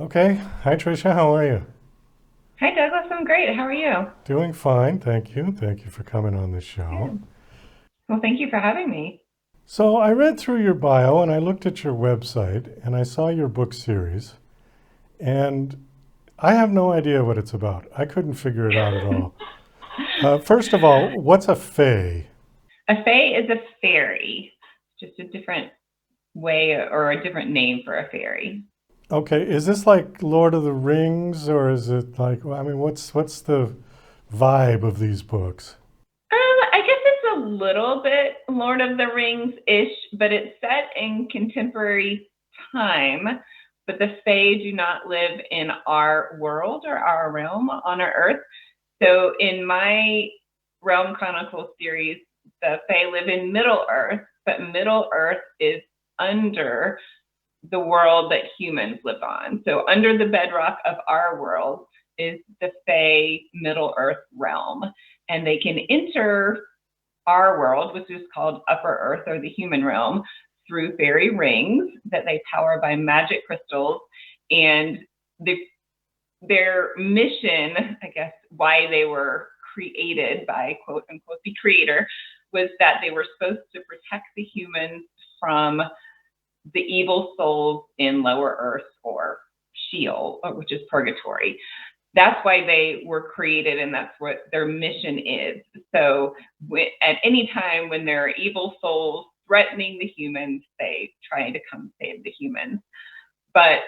Okay. Hi, Tricia. How are you? Hi, Douglas. I'm great. How are you? Doing fine. Thank you. Thank you for coming on the show. Good. Well, thank you for having me. So, I read through your bio and I looked at your website and I saw your book series, and I have no idea what it's about. I couldn't figure it out at all. First of all, what's a fae? A fae is a fairy, just a different way or a different name for a fairy. Okay, is this like Lord of the Rings, or is it like, I mean, what's the vibe of these books? I guess it's a little bit Lord of the Rings ish, but it's set in contemporary time. But the fae do not live in our world or our realm on our Earth. So in my Realm Chronicles series, the Fae live in Middle Earth, but Middle Earth is under the world that humans live on. So under the bedrock of our world is the Fae Middle Earth realm. And they can enter our world, which is called Upper Earth or the human realm, through fairy rings that they power by magic crystals. And the their mission, I guess, why they were created by quote unquote the creator, was that they were supposed to protect the humans from the evil souls in lower earth or Sheol, which is purgatory. That's why they were created, and that's what their mission is. So at any time when there are evil souls threatening the humans, they try to come save the humans. But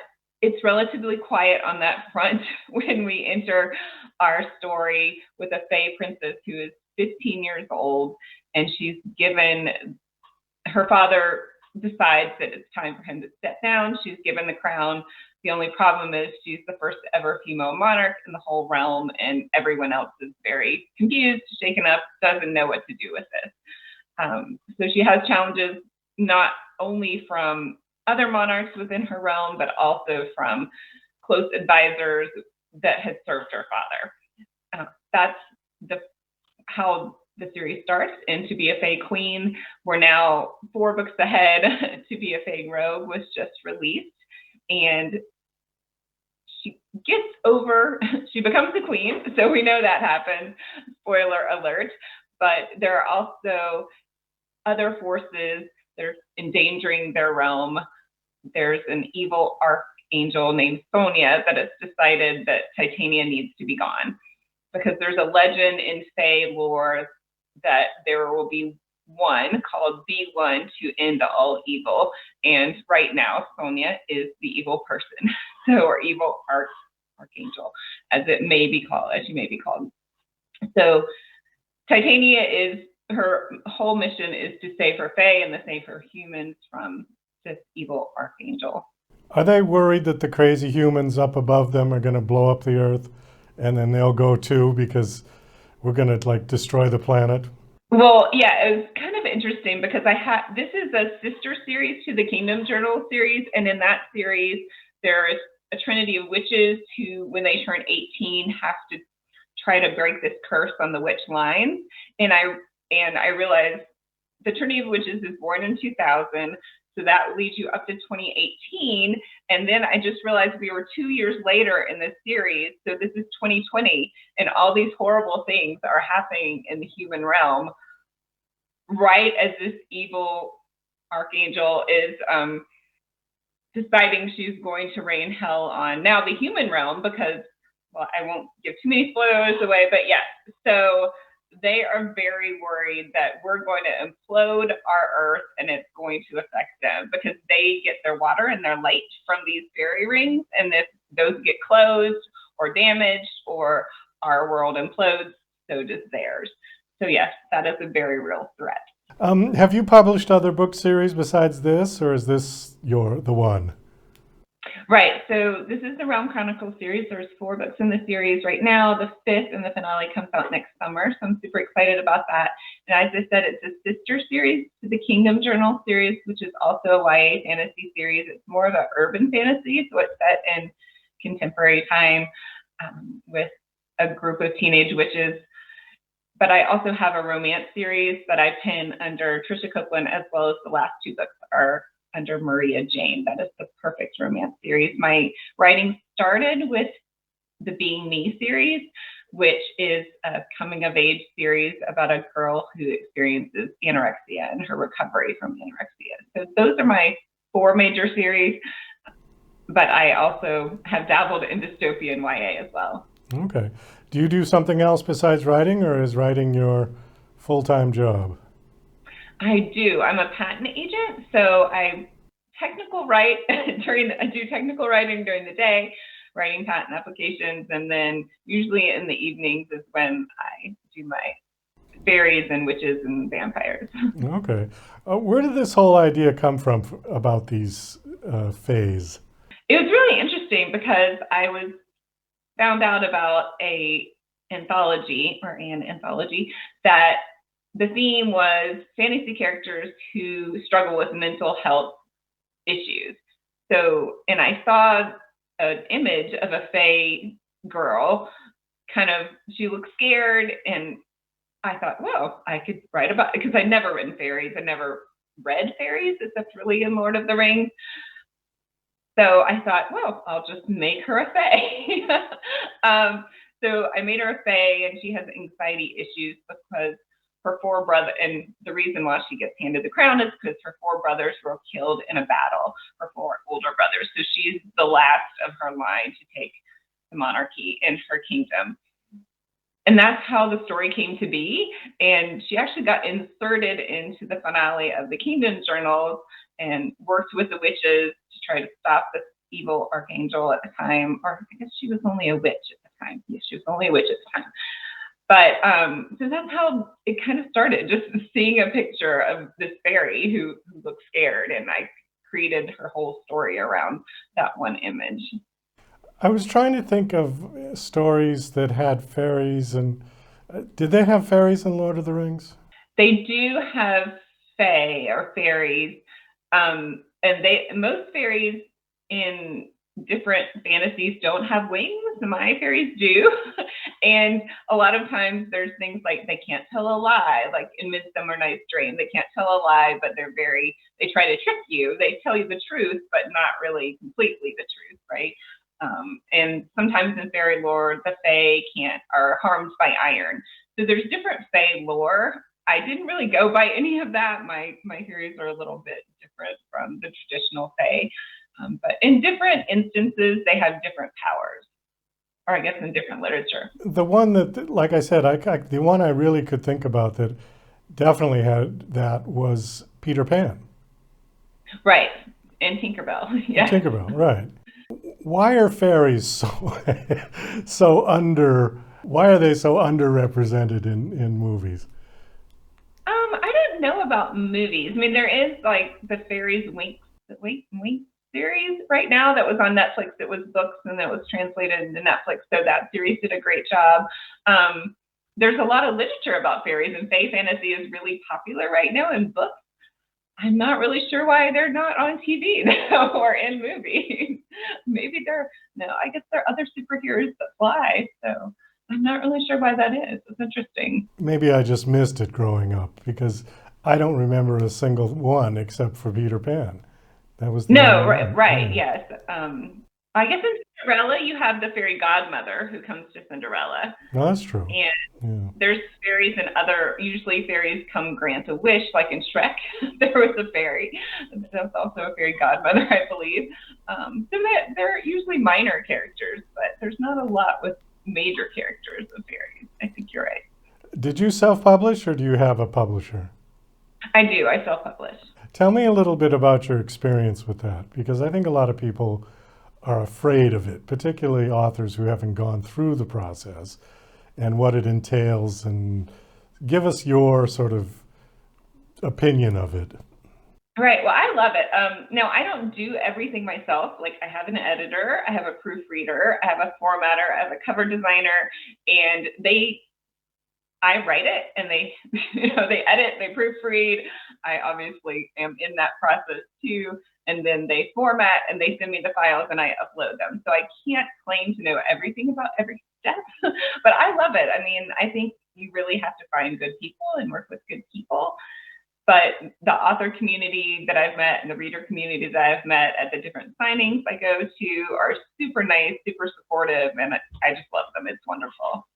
it's relatively quiet on that front when we enter our story with a Fae princess who is 15 years old, and she's given, her father decides that it's time for him to step down. She's given the crown. The only problem is she's the first ever female monarch in the whole realm, and everyone else is very confused, shaken up, doesn't know what to do with this. So she has challenges not only from other monarchs within her realm, but also from close advisors that had served her father. That's the how the series starts. And To Be a Fae Queen, we're now 4 books ahead. To Be a Fae Rogue was just released, and she gets over, she becomes the queen, so we know that happens. Spoiler alert. But there are also other forces that are endangering their realm. There's an evil archangel named Sonia that has decided that Titania needs to be gone, because there's a legend in Fae lore that there will be one called the One to end all evil. And right now, Sonia is the evil person, so, or evil archangel, as it may be called, as she may be called. So Titania is, her whole mission is to save her Fae and to save her humans from this evil archangel. Are they worried that the crazy humans up above them are going to blow up the Earth, and then they'll go too because we're going to like destroy the planet? Well, yeah, it was kind of interesting because this is a sister series to the Kingdom Journal series, and in that series, there's a trinity of witches who, when they turn 18, have to try to break this curse on the witch lines. And I realized the Trinity of Witches is born in 2000, so that leads you up to 2018. And then I just realized we were 2 years later in this series, so this is 2020, and all these horrible things are happening in the human realm right as this evil archangel is deciding she's going to rain hell on now the human realm, because, well, I won't give too many spoilers away, but yes. So they are very worried that we're going to implode our earth and it's going to affect them, because they get their water and their light from these fairy rings, and if those get closed or damaged, or our world implodes, so does theirs. So yes, that is a very real threat. Have you published other book series besides this, or is this the one? Right. So this is the Realm Chronicles series. There's 4 books in the series right now. The 5th and the finale comes out next summer. So I'm super excited about that. And as I said, it's a sister series to the Kingdom Journal series, which is also a YA fantasy series. It's more of an urban fantasy. So it's set in contemporary time, with a group of teenage witches. But I also have a romance series that I pin under Tricia Copeland, as well as the last 2 books are under Maria Jane. That is the perfect romance series. My writing started with the Being Me series, which is a coming of age series about a girl who experiences anorexia and her recovery from anorexia. So those are my 4 major series, but I also have dabbled in dystopian YA as well. Okay. Do you do something else besides writing, or is writing your full-time job? I do. I'm a patent agent, so I do technical writing during the day, writing patent applications, and then usually in the evenings is when I do my fairies and witches and vampires. Okay. Where did this whole idea come from about these fays? It was really interesting because I found out about an anthology that the theme was fantasy characters who struggle with mental health issues. So, and I saw an image of a fae girl, she looked scared, and I thought, well, I could write about it, because I'd never written fairies. I never read fairies except really in Lord of the Rings. So I thought, well, I'll just make her a fae. So I made her a fae, and she has anxiety issues because her 4 brothers, and the reason why she gets handed the crown is because her 4 brothers were killed in a battle, her 4 older brothers. So she's the last of her line to take the monarchy in her kingdom. And that's how the story came to be. And she actually got inserted into the finale of the Kingdom Journals and worked with the witches to try to stop this evil archangel at the time. Or I guess she was only a witch at the time. Yes, she was only a witch at the time. But so that's how it kind of started, just seeing a picture of this fairy who looked scared. And I created her whole story around that one image. I was trying to think of stories that had fairies, and did they have fairies in Lord of the Rings? They do have fae or fairies, and most fairies in different fantasies don't have wings. My fairies do. And a lot of times there's things like they can't tell a lie, like in Midsummer Night's Dream. They can't tell a lie, but they try to trick you. They tell you the truth, but not really completely the truth, right? And sometimes in fairy lore, the fae are harmed by iron. So there's different fae lore. I didn't really go by any of that. My theories are a little bit different from the traditional fae. But in different instances, they have different powers, or I guess in different literature. The one that, like I said, the one I really could think about that definitely had that was Peter Pan. Right, and Tinkerbell. Yeah. Tinkerbell, right. Why are fairies why are they so underrepresented in movies? I don't know about movies. I mean, there is like the Fairies Wink series right now that was on Netflix. It was books and it was translated into Netflix. So that series did a great job. There's a lot of literature about fairies, and fae fantasy is really popular right now in books. I'm not really sure why they're not on TV or in movies. Maybe I guess there are other superheroes that fly. So I'm not really sure why that is. It's interesting. Maybe I just missed it growing up, because I don't remember a single one except for Peter Pan. That was the right, yes. I guess in Cinderella, you have the fairy godmother who comes to Cinderella. No, that's true. And there's fairies and usually fairies come grant a wish, like in Shrek, there was a fairy. There's also a fairy godmother, I believe. So they're usually minor characters, but there's not a lot with major characters of fairies. I think you're right. Did you self-publish, or do you have a publisher? I do. I self-publish. Tell me a little bit about your experience with that, because I think a lot of people are afraid of it, particularly authors who haven't gone through the process and what it entails, and give us your sort of opinion of it. Right. Well, I love it. Now, I don't do everything myself. Like, I have an editor, I have a proofreader, I have a formatter, I have a cover designer, and I write it, and they edit, they proofread. I obviously am in that process too. And then they format and they send me the files and I upload them. So I can't claim to know everything about every step, but I love it. I mean, I think you really have to find good people and work with good people. But the author community that I've met and the reader community that I've met at the different signings I go to are super nice, super supportive, and I just love them. It's wonderful.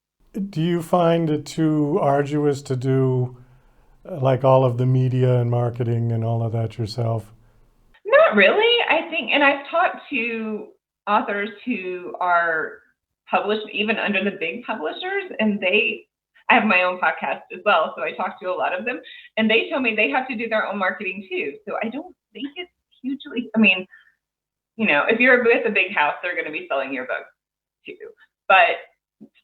Do you find it too arduous to do like all of the media and marketing and all of that yourself? Not really, I think, and I've talked to authors who are published even under the big publishers, and I have my own podcast as well, so I talk to a lot of them, and they tell me they have to do their own marketing too. So I don't think it's hugely, I mean, if you're with a big house, they're going to be selling your book too. But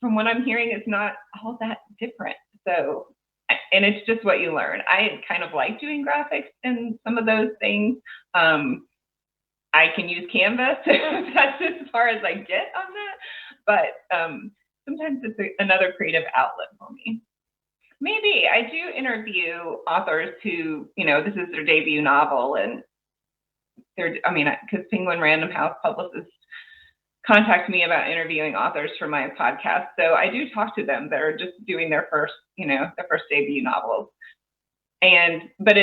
from what I'm hearing, it's not all that different. So, and it's just what you learn. I kind of like doing graphics and some of those things. I can use Canvas. That's as far as I get on that. But sometimes it's another creative outlet for me. Maybe I do interview authors who, this is their debut novel, and because Penguin Random House publicists contact me about interviewing authors for my podcast. So I do talk to them that are just doing their first debut novels. But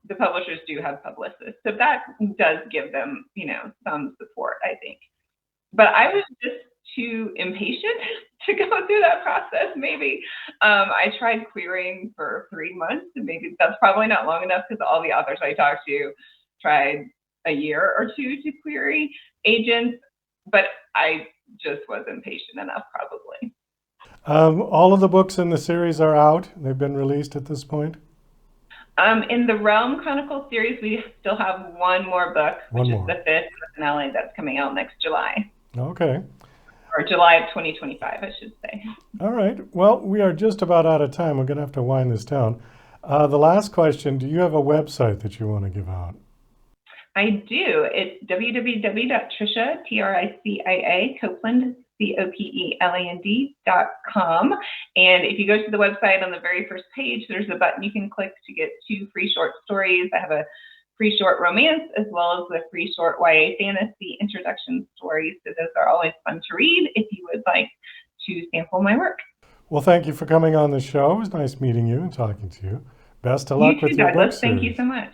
the publishers do have publicists. So that does give them, some support, I think. But I was just too impatient to go through that process. Maybe I tried querying for 3 months, and maybe that's probably not long enough because all the authors I talked to tried a year or two to query agents, but I just wasn't patient enough, probably. All of the books in the series are out. They've been released at this point. In the Realm Chronicle series, we still have one more book, which is the fifth finale that's coming out next July. Okay. Or July of 2025, I should say. All right. Well, we are just about out of time. We're going to have to wind this down. The last question, do you have a website that you want to give out? I do. It's www.Tricia, Tricia Copeland, Copeland.com. And if you go to the website, on the very first page, there's a button you can click to get 2 free short stories. I have a free short romance as well as a free short YA fantasy introduction story. So those are always fun to read if you would like to sample my work. Well, thank you for coming on the show. It was nice meeting you and talking to you. Best of luck with your book series. Thank you so much.